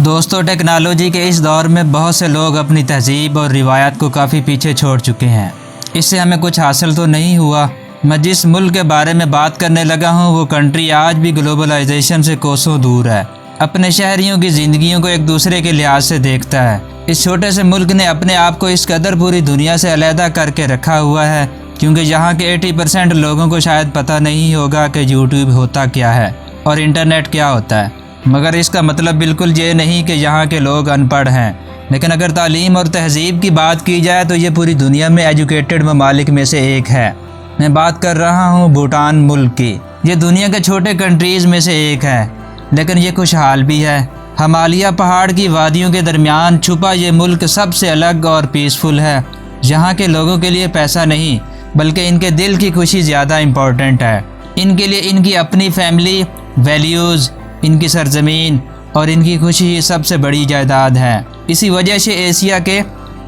दोस्तों, टेक्नोलॉजी के इस दौर में बहुत से लोग अपनी तहज़ीब और रिवायत को काफ़ी पीछे छोड़ चुके हैं। इससे हमें कुछ हासिल तो नहीं हुआ। मैं जिस मुल्क के बारे में बात करने लगा हूँ वो कंट्री आज भी ग्लोबलाइजेशन से कोसों दूर है। अपने शहरियों की ज़िंदगियों को एक दूसरे के लिहाज से देखता है। इस छोटे से मुल्क ने अपने आप को इस कदर पूरी दुनिया से अलहदा करके रखा हुआ है क्योंकि यहाँ के 80% लोगों को शायद पता नहीं होगा कि यूट्यूब होता क्या है और इंटरनेट क्या होता है। मगर इसका मतलब बिल्कुल ये नहीं कि यहाँ के लोग अनपढ़ हैं, लेकिन अगर तालीम और तहज़ीब की बात की जाए तो ये पूरी दुनिया में एजुकेटेड ममालिक में से एक है। मैं बात कर रहा हूँ भूटान मुल्क की। ये दुनिया के छोटे कंट्रीज़ में से एक है, लेकिन ये खुशहाल भी है। हिमालय पहाड़ की वादियों के दरमियान छुपा ये मुल्क सबसे अलग और पीसफुल है। यहाँ के लोगों के लिए पैसा नहीं बल्कि इनके दिल की खुशी ज़्यादा इम्पोर्टेंट है। इनके लिए इनकी अपनी फैमिली, वैल्यूज़, इनकी सरजमीन और इनकी खुशी ही सबसे बड़ी जायदाद है। इसी वजह से एशिया के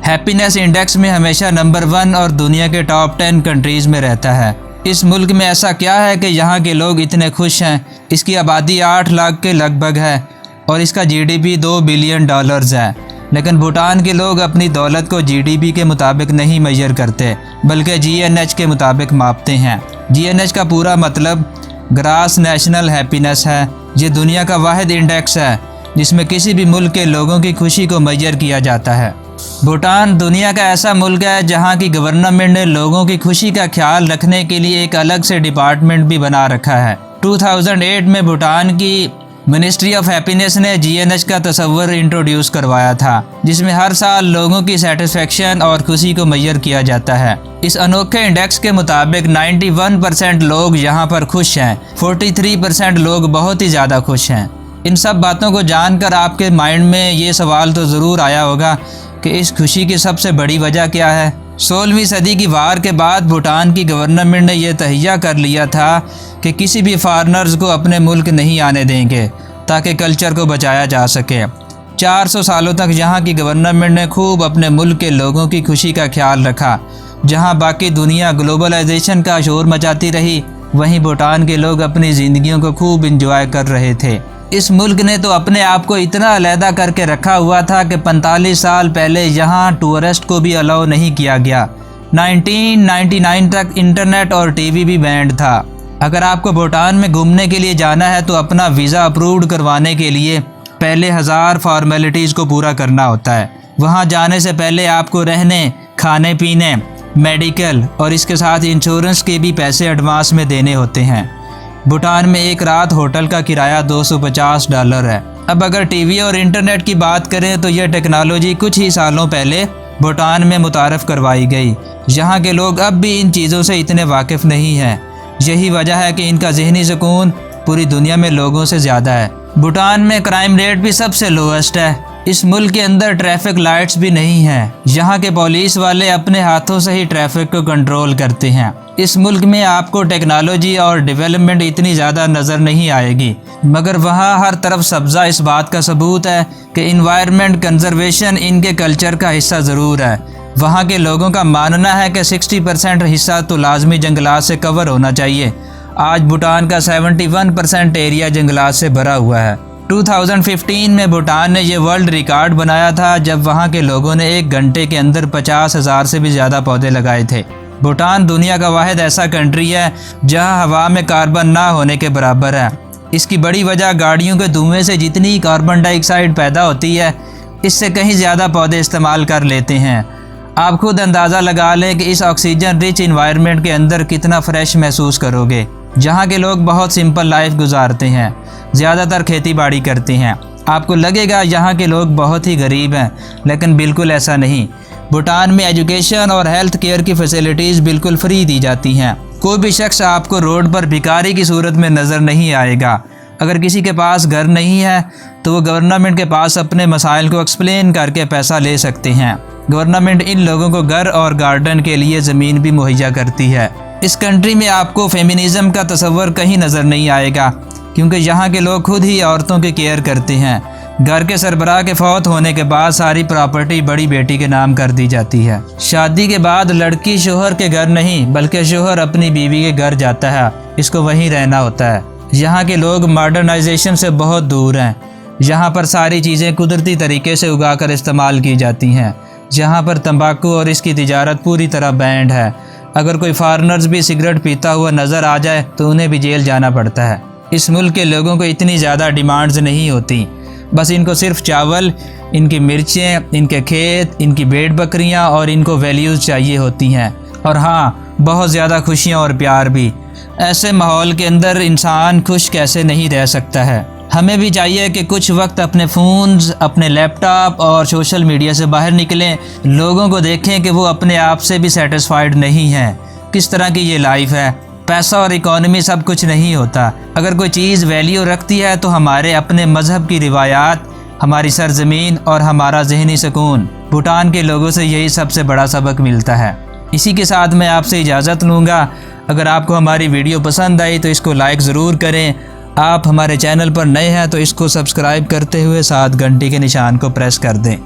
हैप्पीनेस इंडेक्स में हमेशा नंबर 1 और दुनिया के टॉप 10 कंट्रीज़ में रहता है। इस मुल्क में ऐसा क्या है कि यहाँ के लोग इतने खुश हैं? इसकी आबादी 8 लाख के लगभग है और इसका GDP $2 बिलियन है। लेकिन भूटान के लोग अपनी दौलत को GDP के मुताबिक नहीं मेजर करते बल्कि GNH के मुताबिक मापते हैं। GNH का पूरा मतलब ग्रास नेशनल हैप्पीनेस है। ये दुनिया का वाहिद इंडेक्स है जिसमें किसी भी मुल्क के लोगों की खुशी को मेजर किया जाता है। भूटान दुनिया का ऐसा मुल्क है जहाँ की गवर्नमेंट ने लोगों की खुशी का ख्याल रखने के लिए एक अलग से डिपार्टमेंट भी बना रखा है। 2008 में भूटान की मिनिस्ट्री ऑफ हैप्पीनेस ने GNH का तस्वर इंट्रोड्यूस करवाया था, जिसमें हर साल लोगों की सेटिस्फेक्शन और खुशी को मेजर किया जाता है। इस अनोखे इंडेक्स के मुताबिक 91% लोग यहाँ पर खुश हैं, 43% लोग बहुत ही ज़्यादा खुश हैं। इन सब बातों को जानकर आपके माइंड में ये सवाल तो ज़रूर आया होगा कि इस खुशी की सबसे बड़ी वजह क्या है। 16वीं सदी की वार के बाद भूटान की गवर्नमेंट ने यह तहैया कर लिया था कि किसी भी फॉरेनर्स को अपने मुल्क नहीं आने देंगे ताकि कल्चर को बचाया जा सके। 400 सालों तक यहाँ की गवर्नमेंट ने खूब अपने मुल्क के लोगों की खुशी का ख्याल रखा। जहाँ बाकी दुनिया ग्लोबलाइजेशन का शोर मचाती रही, वहीं भूटान के लोग अपनी ज़िंदगियों को खूब इंजॉय कर रहे थे। इस मुल्क ने तो अपने आप को इतना अलहदा करके रखा हुआ था कि 45 साल पहले यहाँ टूरिस्ट को भी अलाउ नहीं किया गया। 1999 तक इंटरनेट और टीवी भी बैंड था। अगर आपको भूटान में घूमने के लिए जाना है तो अपना वीज़ा अप्रूव्ड करवाने के लिए पहले 1000 फॉर्मेलिटीज़ को पूरा करना होता है। वहाँ जाने से पहले आपको रहने, खाने पीने, मेडिकल और इसके साथ इंश्योरेंस के भी पैसे एडवांस में देने होते हैं। भूटान में एक रात होटल का किराया $250 है। अब अगर टीवी और इंटरनेट की बात करें तो यह टेक्नोलॉजी कुछ ही सालों पहले भूटान में मुतारफ़ करवाई गई। यहाँ के लोग अब भी इन चीज़ों से इतने वाकिफ़ नहीं हैं। यही वजह है कि इनका ज़हनी सुकून पूरी दुनिया में लोगों से ज़्यादा है। भूटान में क्राइम रेट भी सबसे लोएस्ट है। इस मुल्क के अंदर ट्रैफिक लाइट्स भी नहीं हैं। यहाँ के पुलिस वाले अपने हाथों से ही ट्रैफिक को कंट्रोल करते हैं। इस मुल्क में आपको टेक्नोलॉजी और डेवलपमेंट इतनी ज़्यादा नज़र नहीं आएगी, मगर वहाँ हर तरफ सब्ज़ा इस बात का सबूत है कि इन्वायरमेंट कंजर्वेशन इनके कल्चर का हिस्सा ज़रूर है। वहाँ के लोगों का मानना है कि 60% हिस्सा तो लाजमी जंगलात से कवर होना चाहिए। आज भूटान का 71% एरिया जंगलात से भरा हुआ है। 2015 में भूटान ने यह वर्ल्ड रिकॉर्ड बनाया था जब वहाँ के लोगों ने 1 घंटे के अंदर 50,000 से भी ज़्यादा पौधे लगाए थे। भूटान दुनिया का वाहिद ऐसा कंट्री है जहाँ हवा में कार्बन ना होने के बराबर है। इसकी बड़ी वजह गाड़ियों के धुएं से जितनी कार्बन डाइऑक्साइड पैदा होती है, इससे कहीं ज़्यादा पौधे इस्तेमाल कर लेते हैं। आप खुद अंदाज़ा लगा लें कि इस ऑक्सीजन रिच इन्वायरमेंट के अंदर कितना फ्रेश महसूस करोगे। जहाँ के लोग बहुत सिंपल लाइफ गुजारते हैं, ज़्यादातर खेती बाड़ी करते हैं। आपको लगेगा यहाँ के लोग बहुत ही गरीब हैं, लेकिन बिल्कुल ऐसा नहीं। भूटान में एजुकेशन और हेल्थ केयर की फैसिलिटीज़ बिल्कुल फ्री दी जाती हैं। कोई भी शख्स आपको रोड पर भिखारी की सूरत में नज़र नहीं आएगा। अगर किसी के पास घर नहीं है तो वो गवर्नमेंट के पास अपने मसाइल को एक्सप्लेन करके पैसा ले सकते हैं। गवर्नमेंट इन लोगों को घर और गार्डन के लिए ज़मीन भी मुहैया करती है। इस कंट्री में आपको फेमिनिज़म का तस्वर कहीं नज़र नहीं आएगा क्योंकि यहाँ के लोग खुद ही औरतों की केयर करते हैं। घर के सरबराह के फौत होने के बाद सारी प्रॉपर्टी बड़ी बेटी के नाम कर दी जाती है। शादी के बाद लड़की शोहर के घर नहीं बल्कि शोहर अपनी बीवी के घर जाता है, इसको वहीं रहना होता है। यहाँ के लोग मॉडर्नाइजेशन से बहुत दूर हैं। यहाँ पर सारी चीज़ें कुदरती तरीके से उगाकर इस्तेमाल की जाती हैं। जहाँ पर तंबाकू और इसकी तिजारत पूरी तरह बैंड है। अगर कोई फॉरेनर्स भी सिगरेट पीता हुआ नज़र आ जाए तो उन्हें भी जेल जाना पड़ता है। इस मुल्क के लोगों को इतनी ज़्यादा डिमांड्स नहीं होती, बस इनको सिर्फ चावल, इनकी मिर्चें, इनके खेत, इनकी भेड़ बकरियाँ और इनको वैल्यूज़ चाहिए होती हैं। और हाँ, बहुत ज़्यादा खुशियाँ और प्यार भी। ऐसे माहौल के अंदर इंसान खुश कैसे नहीं रह सकता है। हमें भी चाहिए कि कुछ वक्त अपने फ़ोन्स, अपने लैपटॉप और सोशल मीडिया से बाहर निकलें, लोगों को देखें कि वो अपने आप से भी सेटिस्फाइड नहीं हैं। किस तरह की ये लाइफ है। पैसा और इकॉनमी सब कुछ नहीं होता। अगर कोई चीज़ वैल्यू रखती है तो हमारे अपने मज़हब की रिवायात, हमारी सरज़मीन और हमारा ज़हनी सुकून। भूटान के लोगों से यही सबसे बड़ा सबक मिलता है। इसी के साथ मैं आपसे इजाज़त लूँगा। अगर आपको हमारी वीडियो पसंद आई तो इसको लाइक ज़रूर करें। आप हमारे चैनल पर नए हैं तो इसको सब्सक्राइब करते हुए साथ घंटी के निशान को प्रेस कर दें।